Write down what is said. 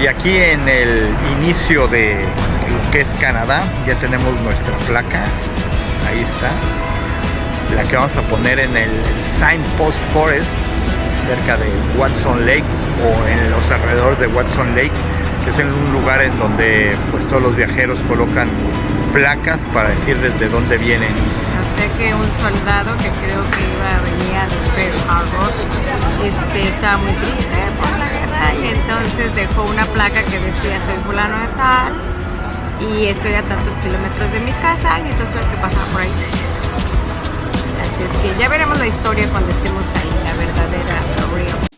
Y aquí en el inicio de lo que es Canadá ya tenemos nuestra placa. Ahí está, la que vamos a poner en el Signpost Forest, cerca de Watson Lake o en los alrededores de Watson Lake, que es en un lugar en donde pues todos los viajeros colocan placas para decir desde dónde vienen. Yo sé que un soldado que creo que venía de Pearl Harbor estaba muy triste por la guerra y entonces dejó una placa que decía soy fulano de tal y estoy a tantos kilómetros de mi casa y entonces tuve que pasar por ahí. Así es que ya veremos la historia cuando estemos ahí, la verdadera, la real.